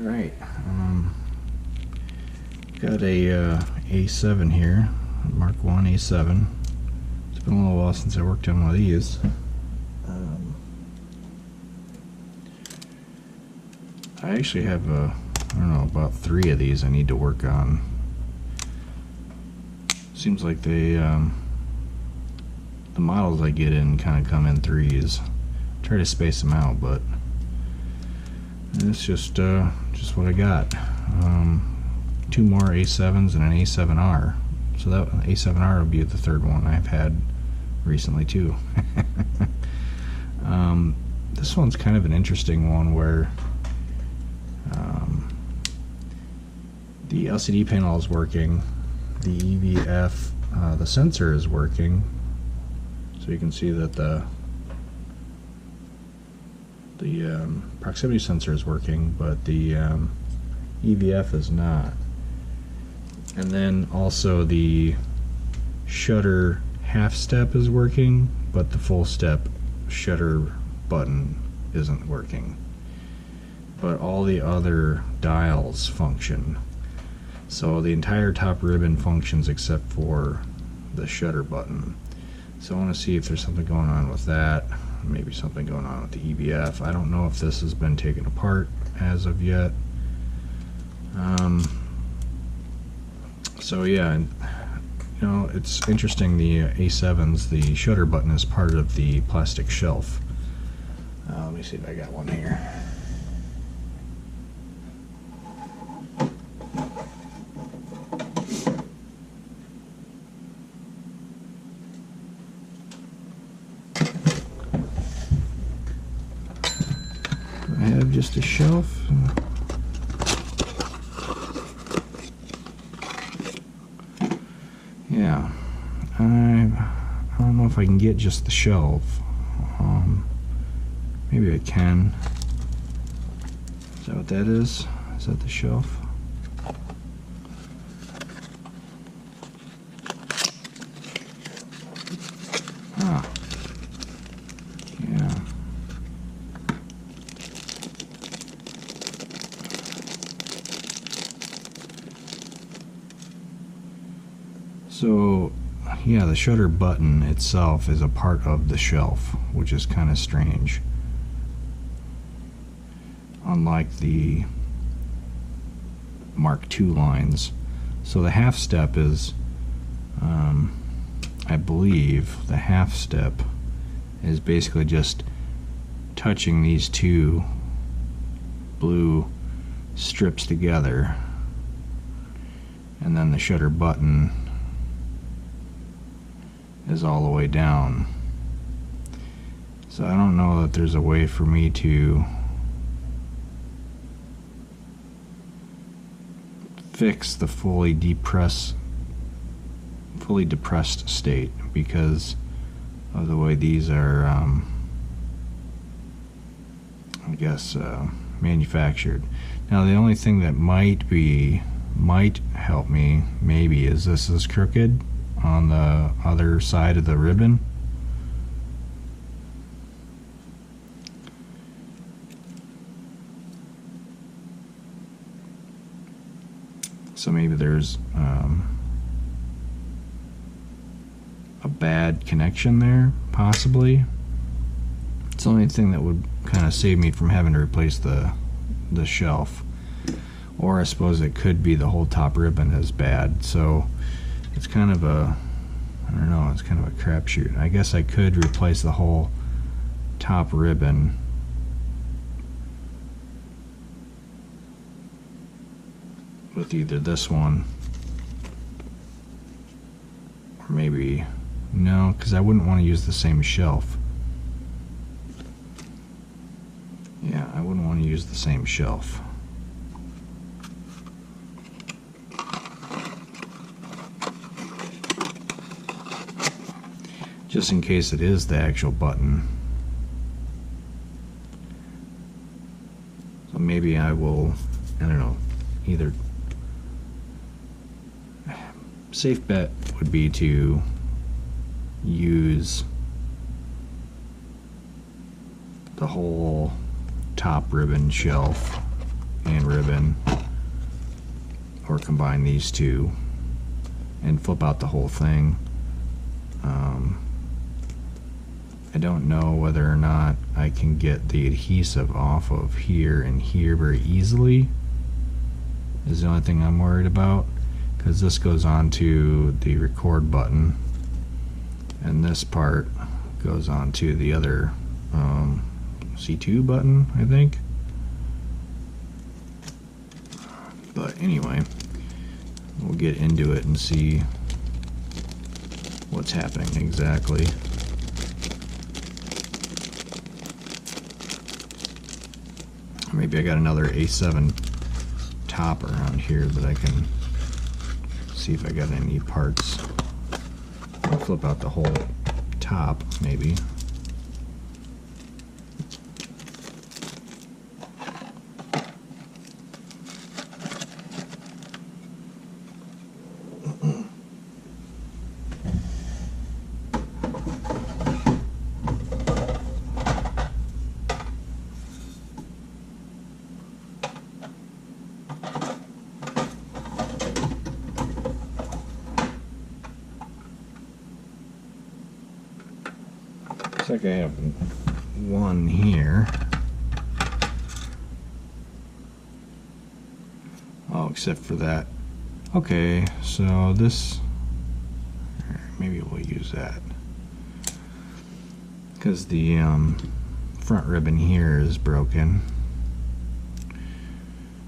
Alright, got a A7 here, Mark 1 A7. It's been a little while since I worked on one of these. I actually have I don't know, about 3 of these I need to work on. Seems like they the models I get in kind of come in 3s. Try to space them out, but it's just what I got. 2 more A7s and an A7R. So that A7R will be the 3rd one I've had recently too. This one's kind of an interesting one where the LCD panel is working, the EVF, the sensor is working, so you can see that the proximity sensor is working, but the EVF is not. And then also the shutter half step is working, but the full step shutter button isn't working. But all the other dials function. So the entire top ribbon functions except for the shutter button. So I want to see if there's something going on with that. Maybe something going on with the EVF. I don't know if this has been taken apart as of yet. So yeah, you know, it's interesting, the A7s, the shutter button is part of the plastic shelf. Let me see if I got one here. I have just a shelf. Yeah, I don't know if I can get just the shelf. Maybe I can. Is that what that is? Is that the shelf? Ah. Yeah. So, yeah, the shutter button itself is a part of the shelf, which is kind of strange. Unlike the Mark II lines. So the half step is, I believe, the half step is basically just touching these 2 blue strips together, and then the shutter button is all the way down. So I don't know that there's a way for me to fix the fully depressed state because of the way these are I guess manufactured. Now the only thing that might help me maybe is this is crooked on the other side of the ribbon. So maybe there's a bad connection there, possibly. It's the only thing that would kind of save me from having to replace the shelf. Or I suppose it could be the whole top ribbon is bad. So it's kind of a, I don't know, it's kind of a crapshoot. I guess I could replace the whole top ribbon with either this one or maybe, no, because I wouldn't want to use the same shelf. Yeah, I wouldn't want to use the same shelf. Just in case it is the actual button. So maybe I will, I don't know, either safe bet would be to use the whole top ribbon shelf and ribbon, or combine these two and flip out the whole thing. I don't know whether or not I can get the adhesive off of here and here very easily, is the only thing I'm worried about, because this goes on to the record button and this part goes on to the other C2 button, I think. But anyway, we'll get into it and see what's happening exactly. Maybe I got another A7 top around here that I can see if I got any parts. I'll flip out the whole top, maybe. Looks like I have one here. Oh, except for that. Okay, so this, maybe we'll use that, because the front ribbon here is broken,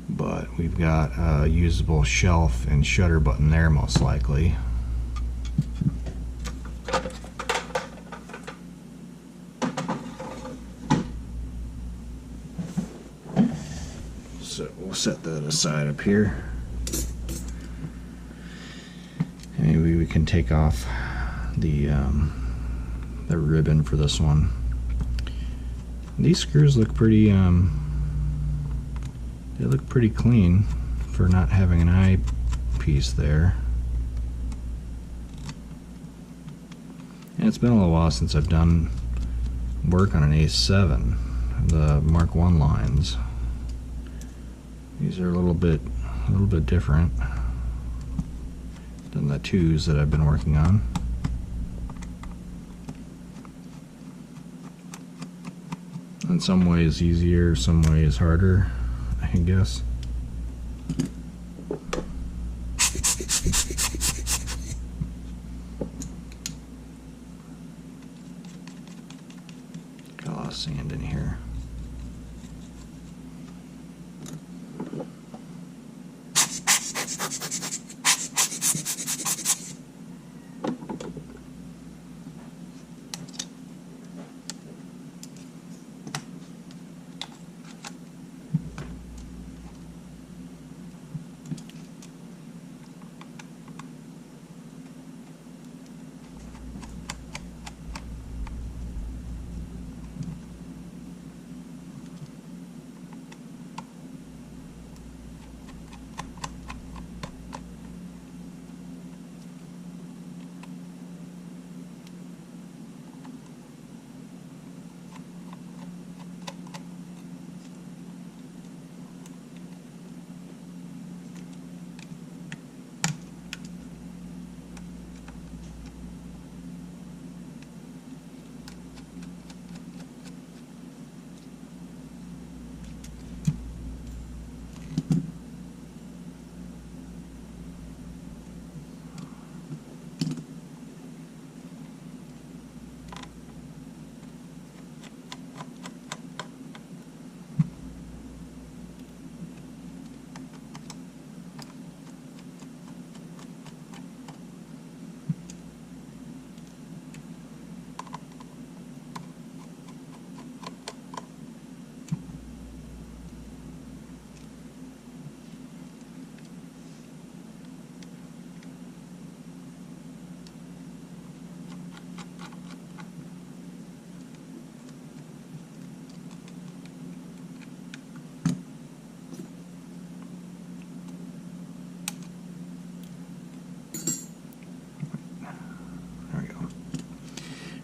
but we've got a usable shelf and shutter button there most likely. So we'll set that aside up here. Maybe we can take off the ribbon for this one. These screws look pretty they look pretty clean for not having an eyepiece there. And it's been a little while since I've done work on an A7, the Mark I lines. These are a little bit different than the 2s that I've been working on. In some ways easier, some ways harder, I guess. Got a lot of sand in here.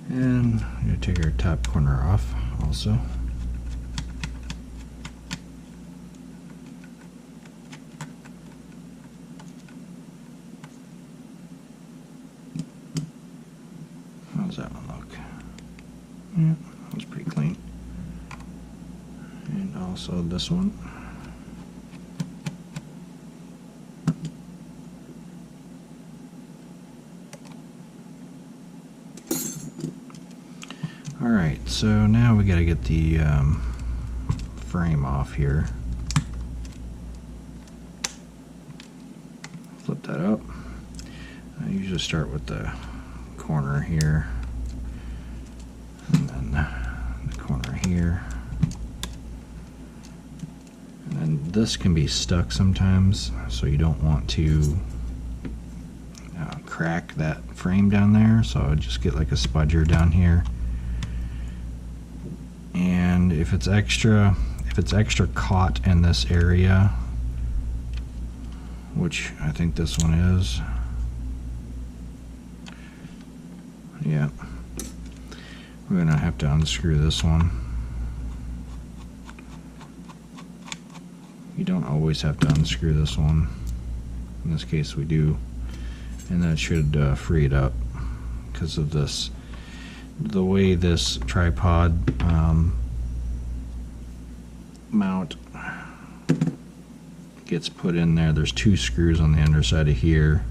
And I'm going to take our top corner off also. also this one. Alright, so now we gotta get the frame off here. Flip that up. I usually start with the corner here, and then the corner here. And then this can be stuck sometimes, so you don't want to crack that frame down there, so I just get like a spudger down here. And if it's extra caught in this area, which I think this one is, yeah, we're gonna have to unscrew this one. You don't always have to unscrew this one. In this case we do, and that should free it up because of this. The way this tripod mount gets put in there, there's two screws on the underside of here,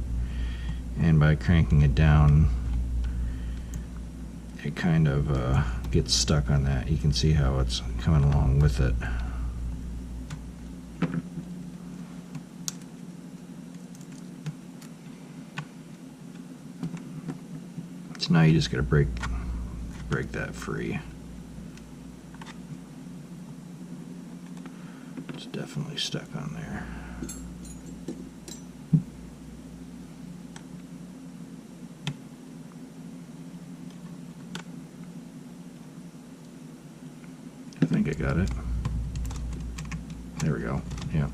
and by cranking it down it kind of gets stuck on that. You can see how it's coming along with it. So now you just gotta break that free. It's definitely stuck on there. I think I got it. There we go. Yeah.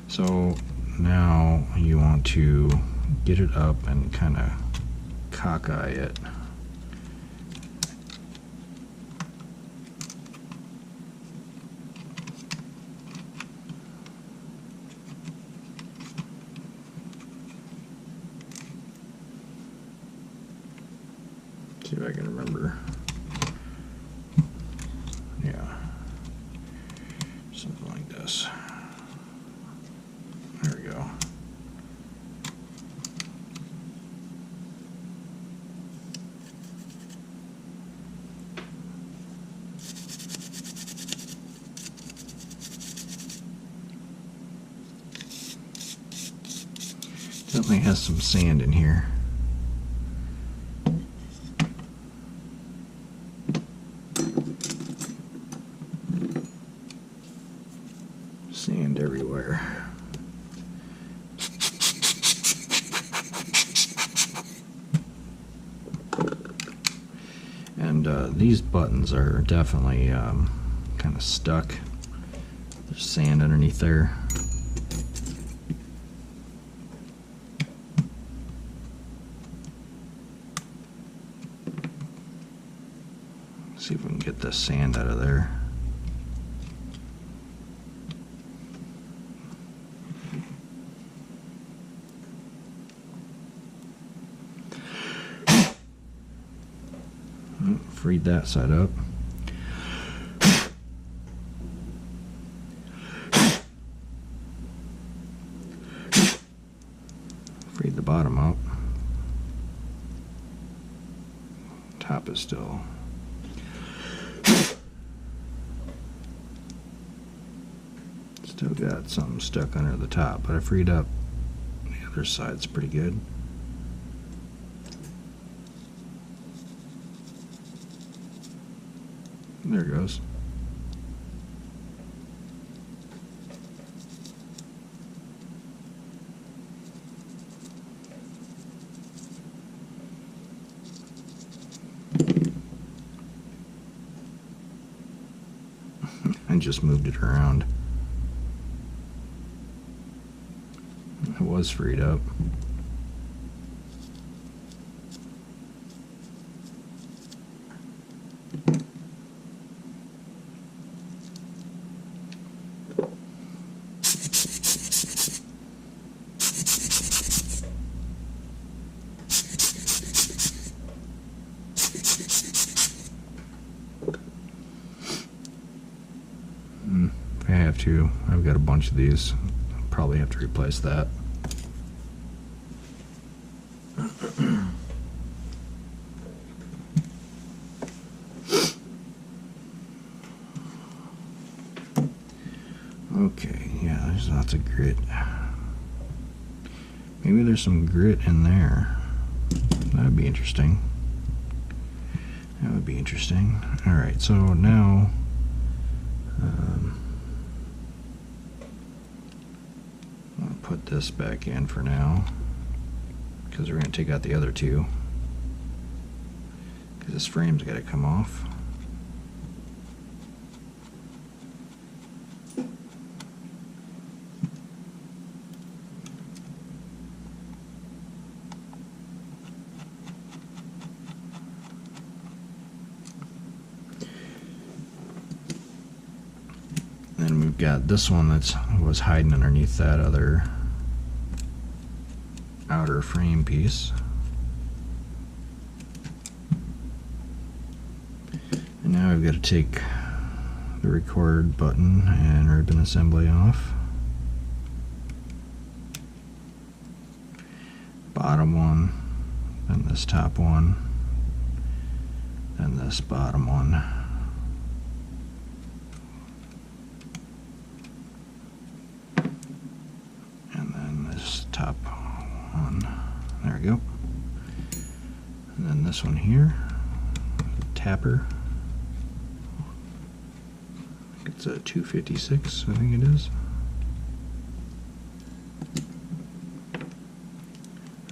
So now you want to get it up and kind of cockeye it. See if I can remember. Yeah. Something like this. There we go. Definitely has some sand in here. Sand everywhere. And these buttons are definitely kind of stuck. There's sand underneath there. See if we can get the sand out of there. Freed that side up. Freed the bottom up. Top is still. Still got something stuck under the top, but I freed up the other side's pretty good. There it goes. I just moved it around. It was freed up. have to. I've got a bunch of these. I'll probably have to replace that. Okay, yeah, there's lots of grit. Maybe there's some grit in there. That would be interesting. That would be interesting. Alright, so now I'll put this back in for now, because we're going to take out the other two, because this frame's got to come off. Then we've got this one that was hiding underneath that other outer frame piece. And now we've got to take the record button and ribbon assembly off. Bottom one, then this top one, then this bottom one. Top one, there we go. And then this one here, tapper. It's a 256, I think it is.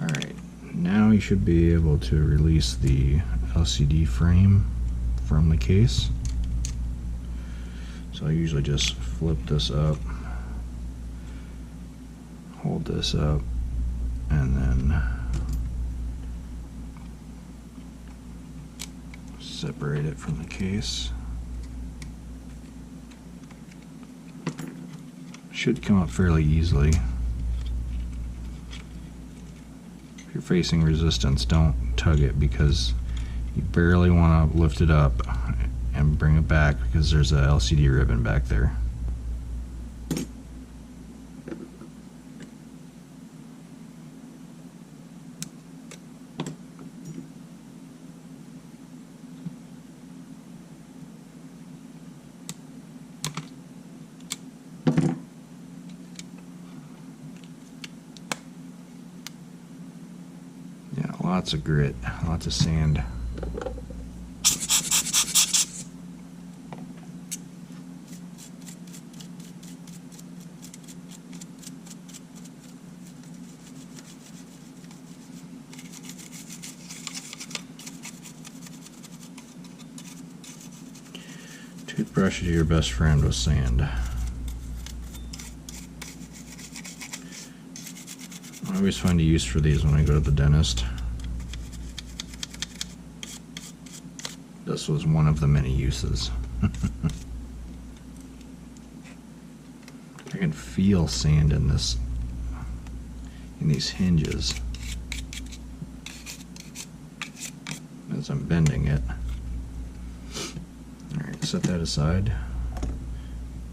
Alright, now you should be able to release the LCD frame from the case. So I usually just flip this up, hold this up, and then separate it from the case. Should come up fairly easily. If you're facing resistance, don't tug it, because you barely want to lift it up and bring it back, because there's a LCD ribbon back there. Lots of grit, lots of sand. Toothbrush is your best friend with sand. I always find a use for these when I go to the dentist. This was one of the many uses. I can feel sand in this, in these hinges, as I'm bending it. Alright, set that aside.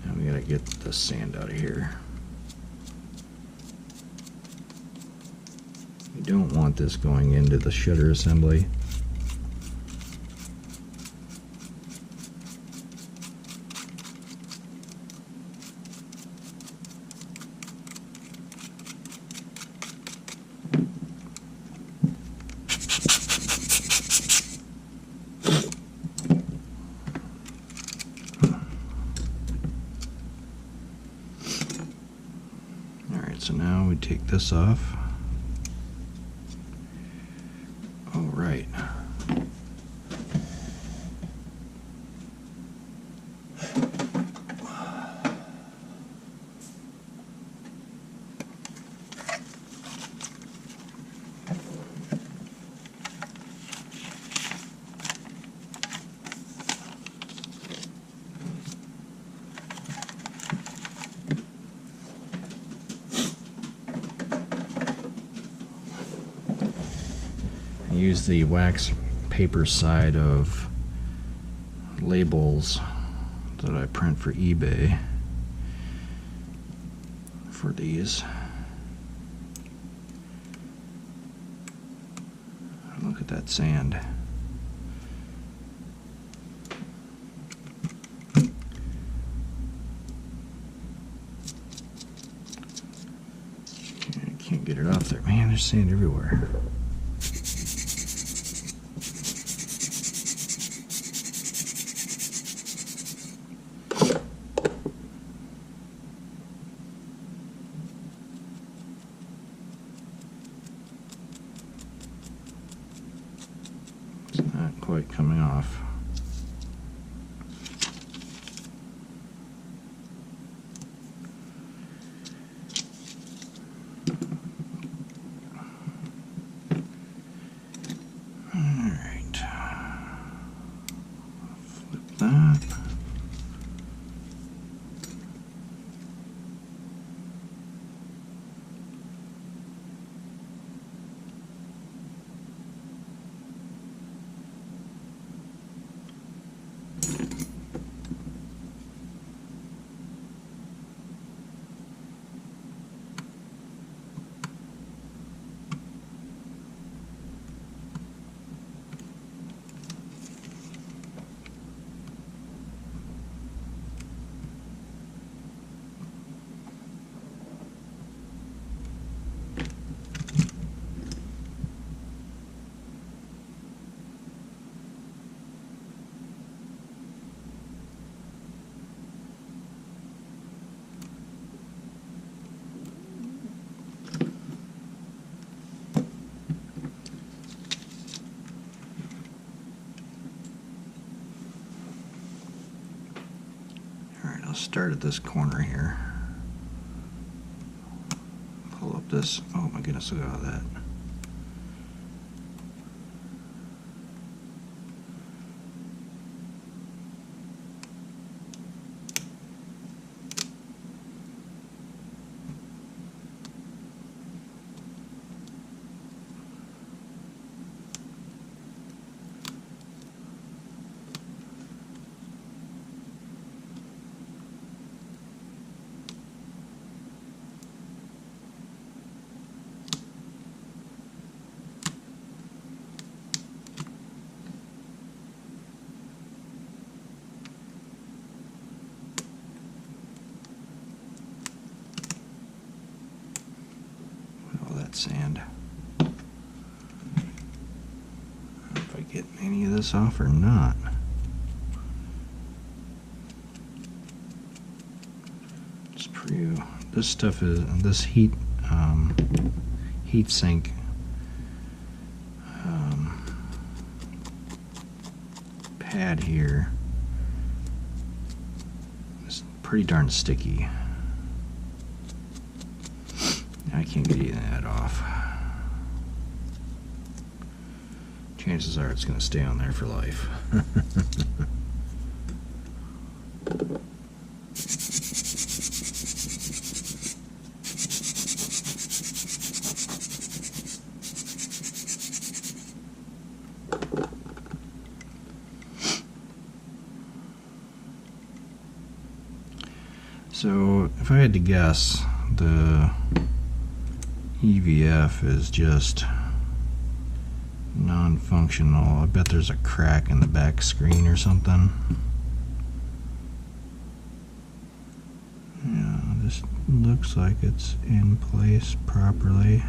And we gotta get the sand out of here. You don't want this going into the shutter assembly. So now we take this off. All right. Use the wax paper side of labels that I print for eBay, for these. Look at that sand. I can't get it off there. Man, there's sand everywhere. Not quite coming off. All right. Flip that. I'll start at this corner here. Pull up this. Oh my goodness, look at all that. Sand. I don't know if I get any of this off or not. Just preview. This stuff is this heat sink pad here is pretty darn sticky. I can't get any of that off. Chances are it's going to stay on there for life. So, if I had to guess, the EVF is just non-functional. I bet there's a crack in the back screen or something. Yeah, this looks like it's in place properly.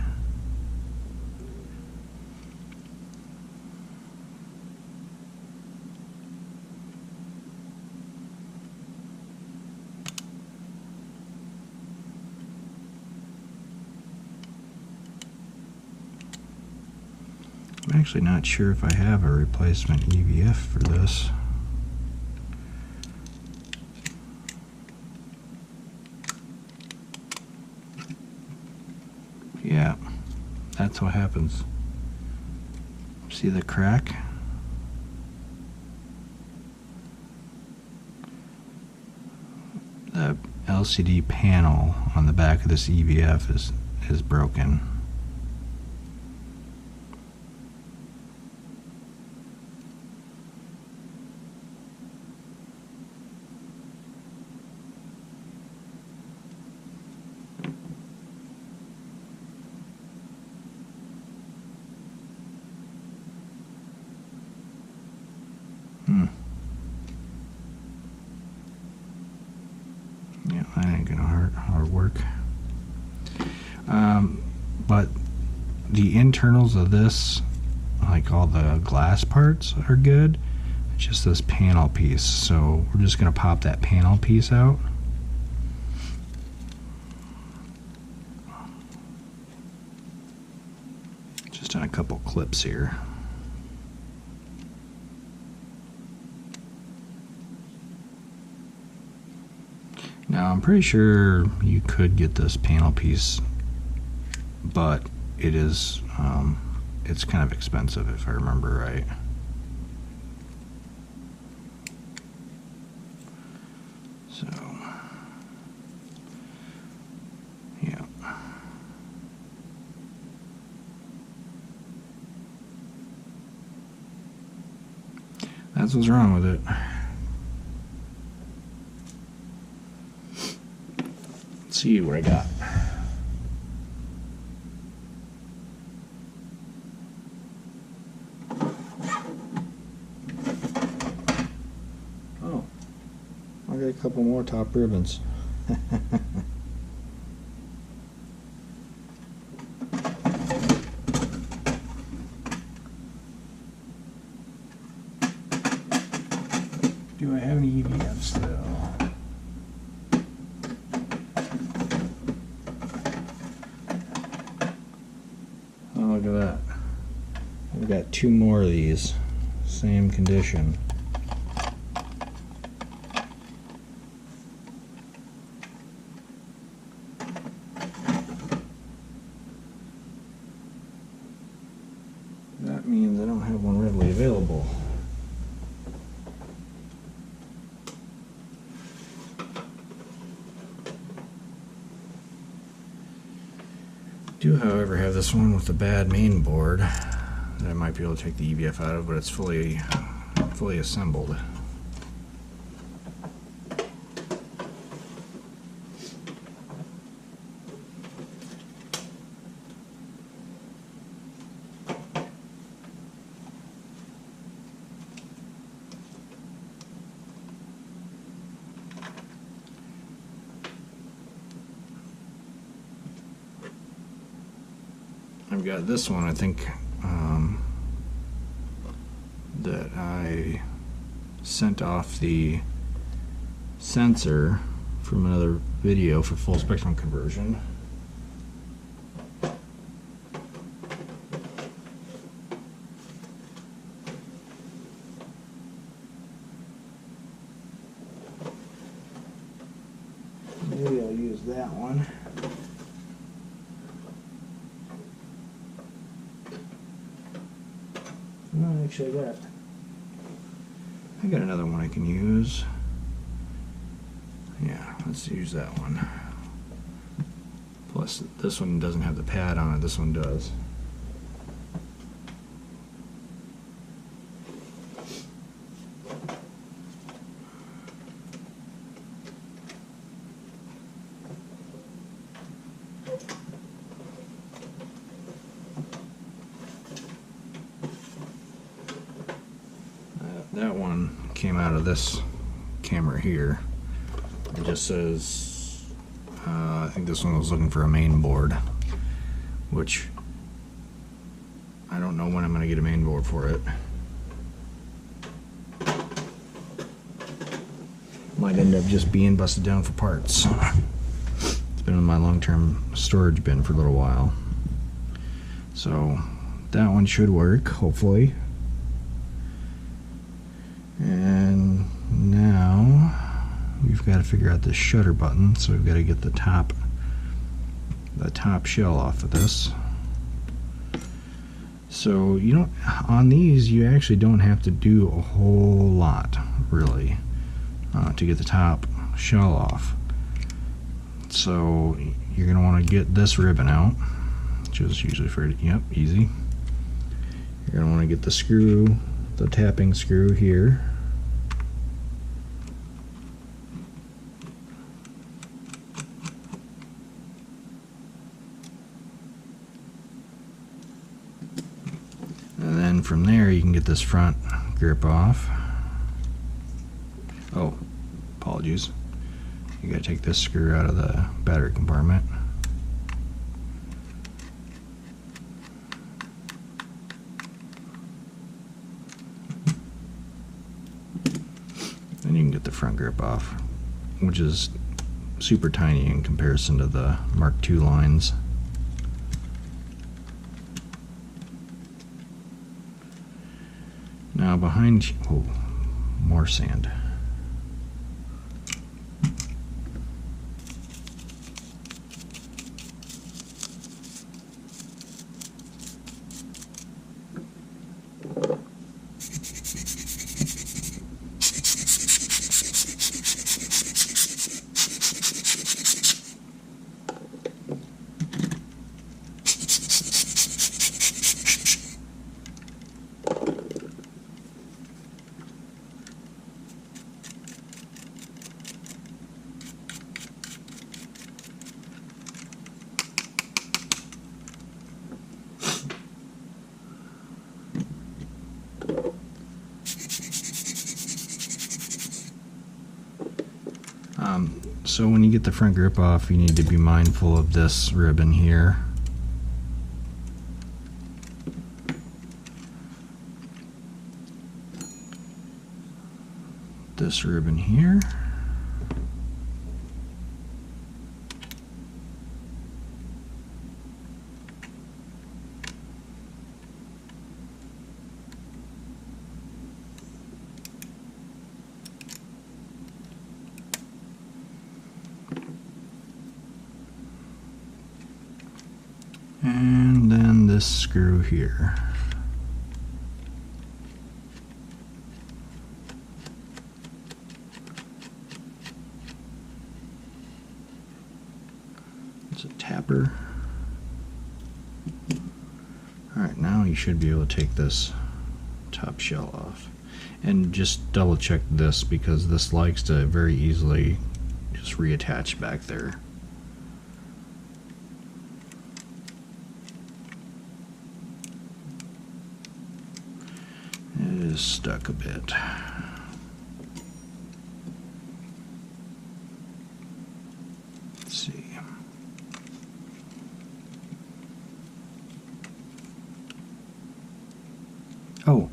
I'm actually not sure if I have a replacement EVF for this. Yeah, that's what happens. See the crack? The LCD panel on the back of this EVF is broken. that ain't gonna hard work. But the internals of this, like all the glass parts, are good. It's just this panel piece. So we're just gonna pop that panel piece out. Just in a couple clips here. Now I'm pretty sure you could get this panel piece, but it is it's kind of expensive if I remember right. So yeah. That's what's wrong with it. Let's see what I got. Oh, I got a couple more top ribbons. Do I have any EVF still? Oh, look at that. I've got two more of these. Same condition. That means I don't have one readily available. Do, however, have this one with a bad main board that I might be able to take the EVF out of, but it's fully assembled. I've got this one, I think, that I sent off the sensor from another video for full spectrum conversion. Maybe I'll use that one. No, actually I got another one I can use. Yeah, let's use that one. Plus, this one doesn't have the pad on it, this one does. That one came out of this camera here. It just says, I think this one was looking for a main board, which I don't know when I'm going to get a main board for it. Might end up just being busted down for parts. It's been in my long-term storage bin for a little while. So that one should work, hopefully. And now we've got to figure out this shutter button, so we've got to get the top shell off of this. So you don't, on these you actually don't have to do a whole lot really to get the top shell off. So you're going to want to get this ribbon out, which is usually for, yep, easy. You're going to want to get the screw, the tapping screw here. And then from there you can get this front grip off. Oh, apologies. You You gotta take this screw out of the battery compartment. Then you can get the front grip off, which is super tiny in comparison to the Mark II lines. Now behind, oh, more sand. So when you get the front grip off, you need to be mindful of this ribbon here. This ribbon here. And then this screw here. It's a tapper. Alright, now you should be able to take this top shell off. And just double check this, because this likes to very easily just reattach back there. It is stuck a bit. Let's see. Oh,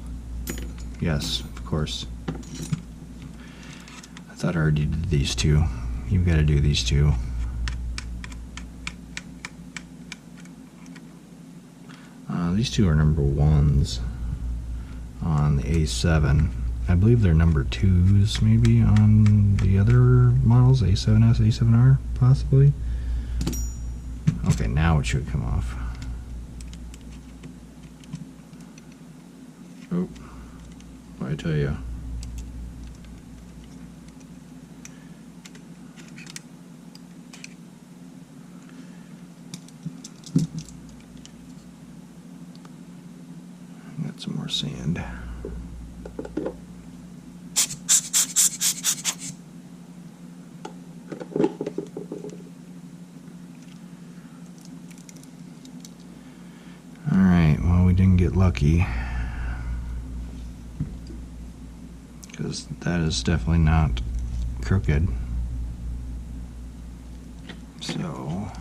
yes, of course. I thought I already did these two. You've got to do these two. These two are number 1s on the A7. I believe they're number 2s maybe on the other models, A7S, A7R, possibly. Okay, now it should come off. Oh, what I tell you. Got some more sand. Alright, well, we didn't get lucky, because that is definitely not crooked. So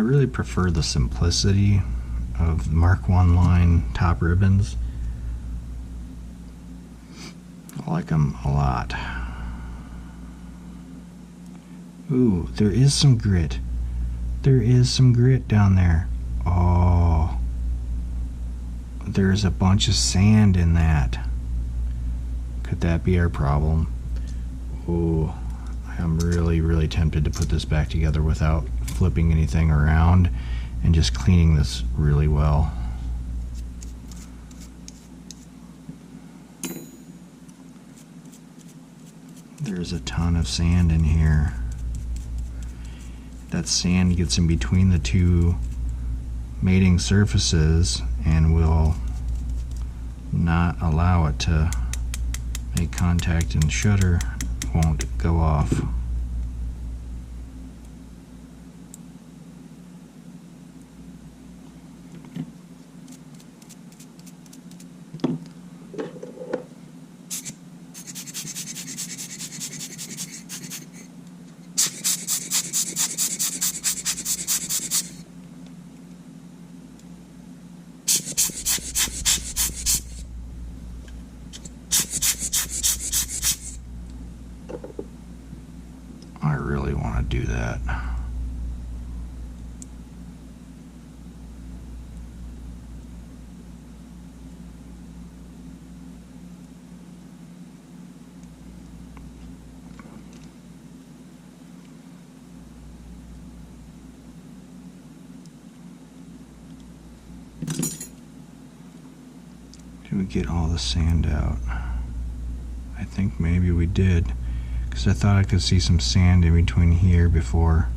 really prefer the simplicity of the Mark I line top ribbons. I like them a lot. Ooh, there is some grit. There is some grit down there. Oh, there's a bunch of sand in that. Could that be our problem? Ooh, I'm really tempted to put this back together without flipping anything around and just cleaning this really well. There's a ton of sand in here. That sand gets in between the two mating surfaces and will not allow it to make contact, and the shutter won't go off. I really want to do that. Did we get all the sand out? I think maybe we did, because I thought I could see some sand in between here before.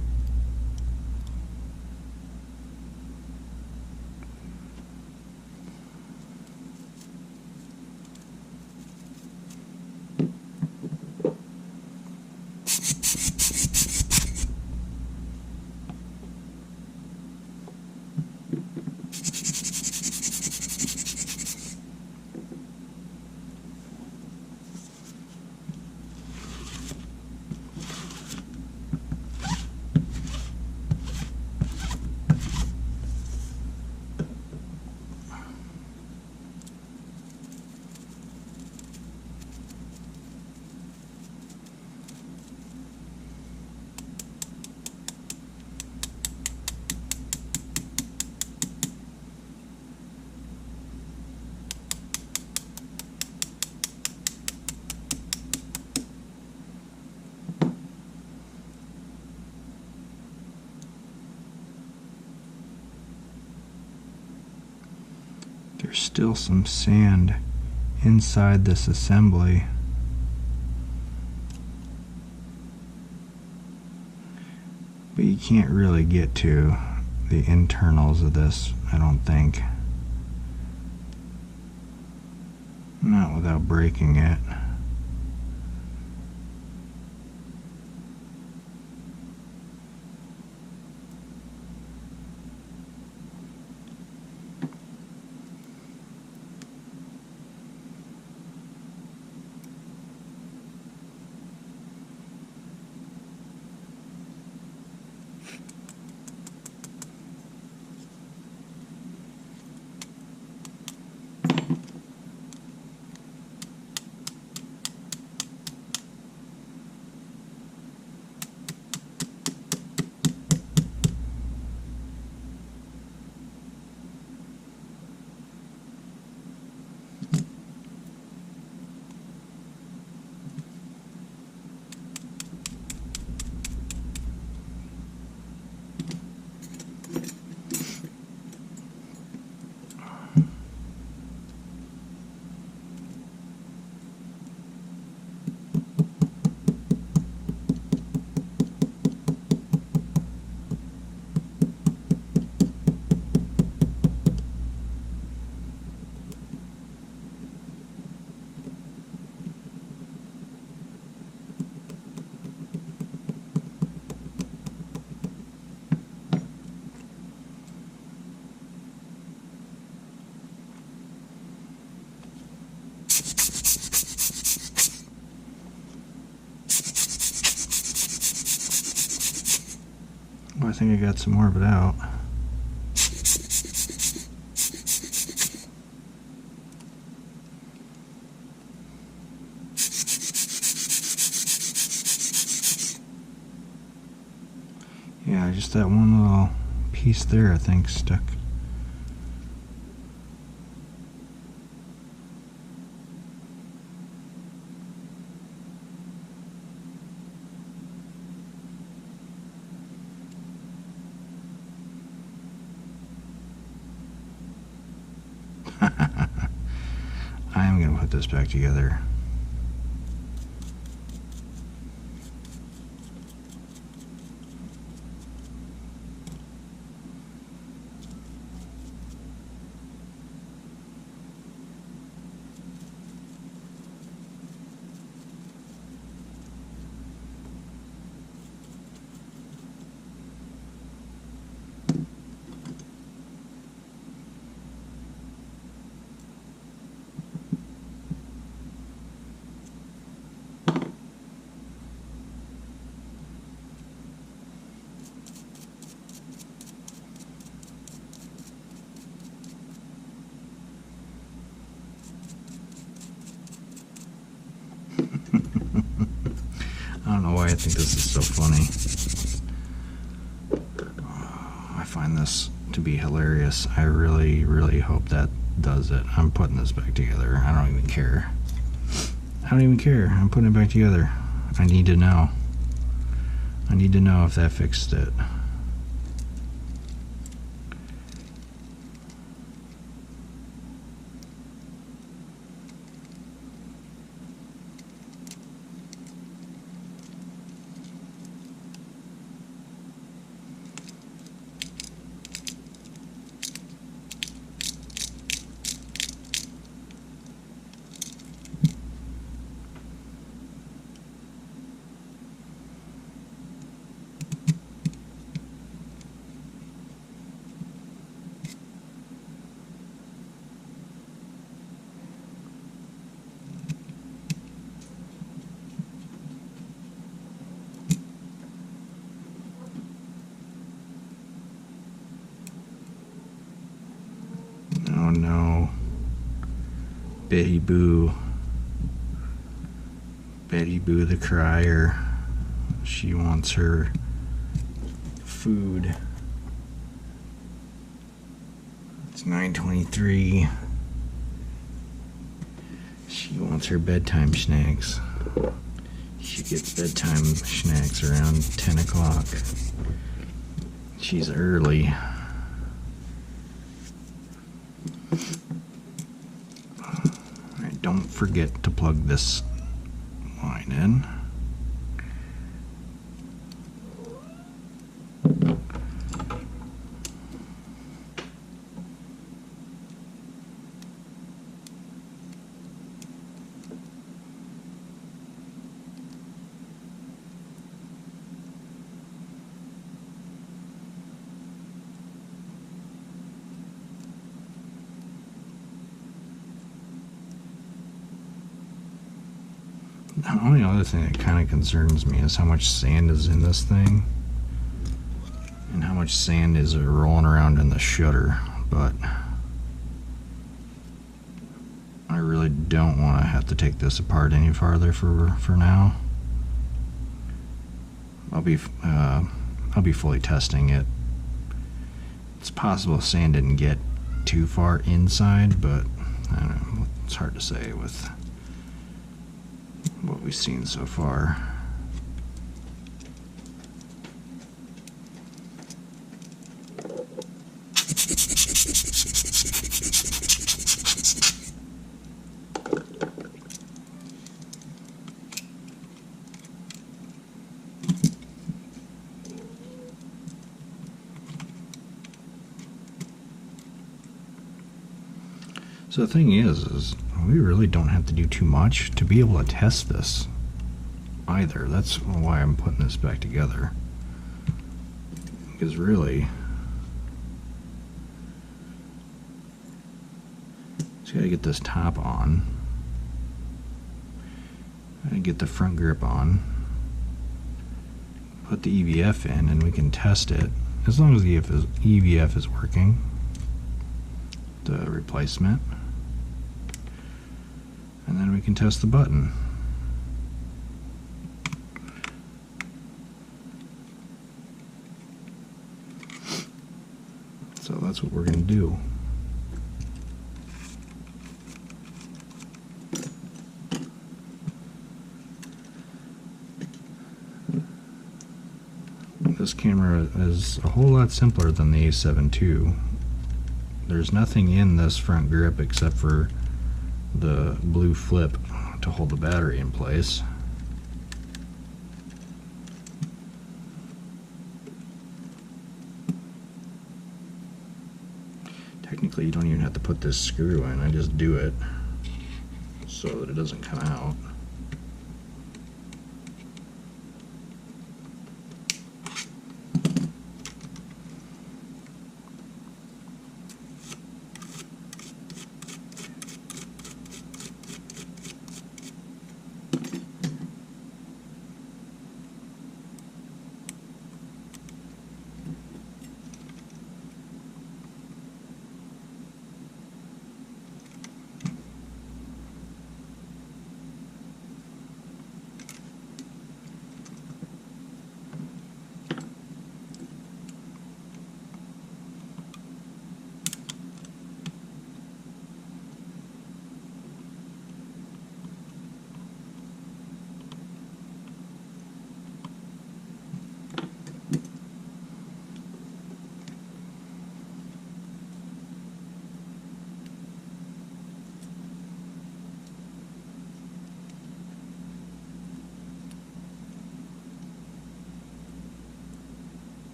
There's still some sand inside this assembly. But you can't really get to the internals of this, I don't think. Not without breaking it. I think I got some more of it out. Yeah, just that one little piece there, I think, stuck. I am going to put this back together. I don't know why I think this is so funny. I find this to be hilarious. I really, really hope that does it. I'm putting this back together. I don't even care. I don't even care. I'm putting it back together. I need to know. I need to know if that fixed it. Oh no. Betty Boo. Betty Boo the crier. She wants her food. It's 9:23. She wants her bedtime snacks. She gets bedtime snacks around 10 o'clock. She's early. Alright, don't forget to plug this line in. The only other thing that kind of concerns me is how much sand is in this thing and how much sand is rolling around in the shutter, but I really don't want to have to take this apart any farther for now. I'll be fully testing it. It's possible sand didn't get too far inside, but I don't know, it's hard to say with what we've seen so far. So the thing is we really don't have to do too much to be able to test this either. That's why I'm putting this back together. Because really, just gotta get this top on. Gotta get the front grip on. put the EVF in and we can test it as long as the EVF is working, the replacement, and then we can test the button. So that's what we're going to do. This camera is a whole lot simpler than the A7 II. There's nothing in this front grip except for the blue flip to hold the battery in place. Technically, you don't even have to put this screw in. I just do it so that it doesn't come out.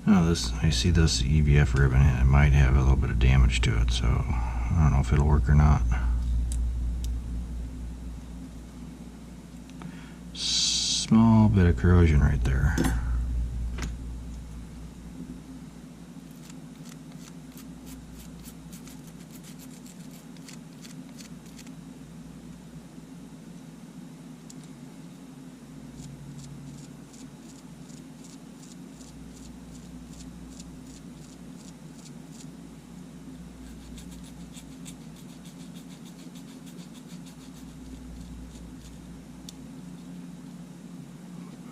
Oh, I see this EVF ribbon, and it might have a little bit of damage to it, so I don't know if it'll work or not. Small bit of corrosion right there.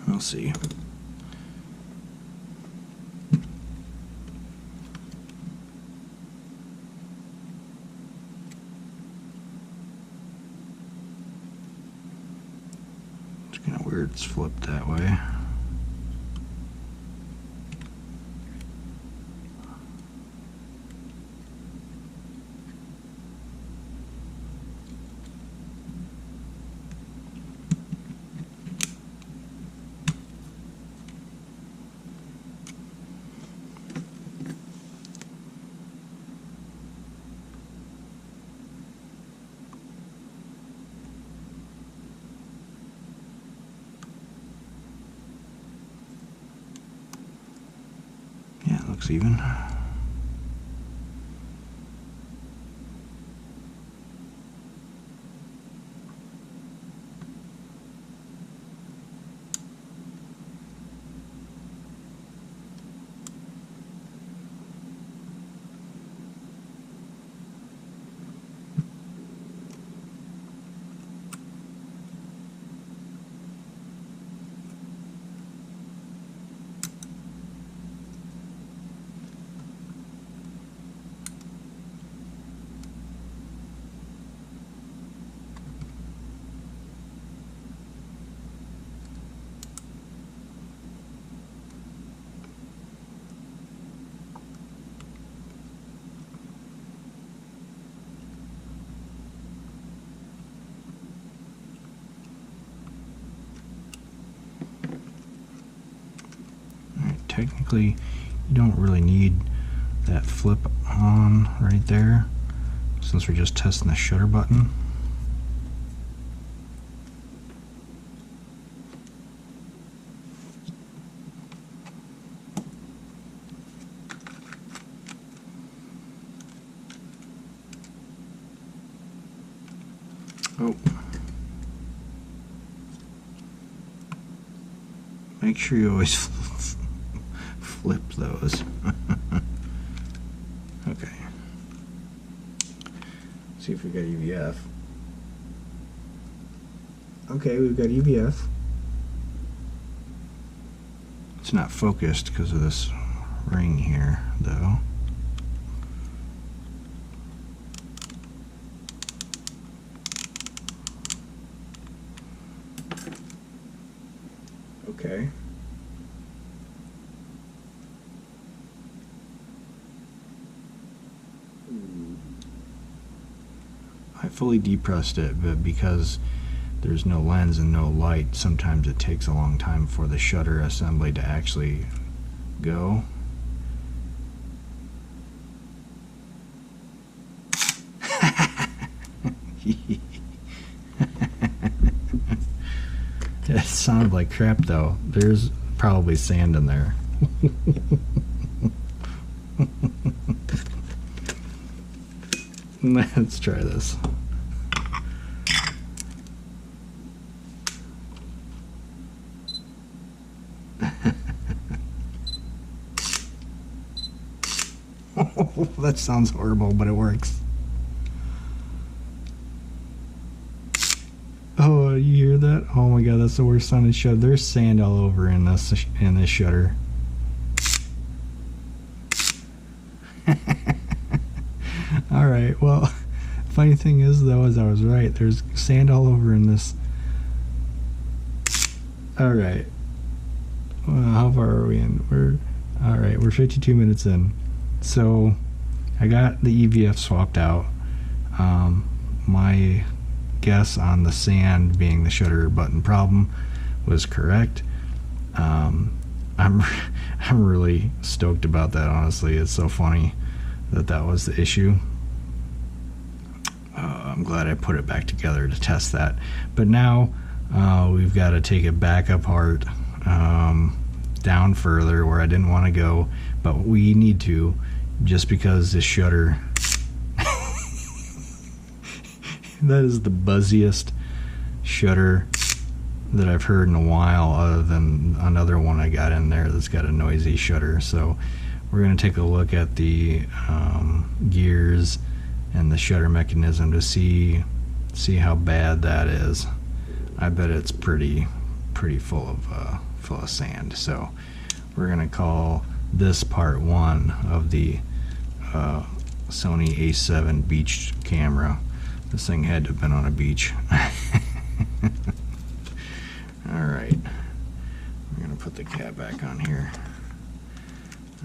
We'll see. It's kind of weird it's flipped that way. Looks even. Technically, you don't really need that flip on right there, since we're just testing the shutter button. Oh. Make sure you always flip those. Okay. See if we got EVF. Okay, we've got EVF. It's not focused because of this ring here, though. Okay. I fully depressed it, but because there's no lens and no light, sometimes it takes a long time for the shutter assembly to actually go. It sounded like crap though. There's probably sand in there. Let's try this. Oh, that sounds horrible, but it works. Oh, you hear that? Oh my god, that's the worst sound in shutter. There's sand all over in this shutter. Alright, well, funny thing is though, is I was right. There's sand all over in this. Alright. Well, how far are we in? Alright, we're 52 minutes in. So, I got the EVF swapped out. My guess on the sand being the shutter button problem was correct. I'm really stoked about that, honestly. It's so funny that was the issue. I'm glad I put it back together to test that. But now we've got to take it back apart, down further where I didn't want to go, but we need to, just because this shutter that is the buzziest shutter that I've heard in a while, other than another one I got in there that's got a noisy shutter. So we're going to take a look at the gears and the shutter mechanism to see how bad that is. I bet it's pretty full of sand. So we're going to call this part 1 of the Sony A7 beach camera. This thing had to have been on a beach. Alright, we're going to put the cap back on here.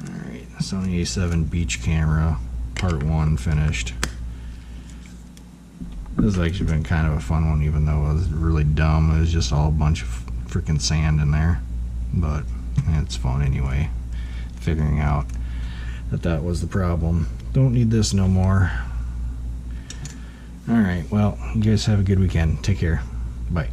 Alright, Sony A7 beach camera, part 1 finished. This has actually been kind of a fun one, even though it was really dumb. It was just all a bunch of freaking sand in there. But it's fun anyway, figuring out that was the problem. Don't need this no more. Alright, well, you guys have a good weekend. Take care. Bye.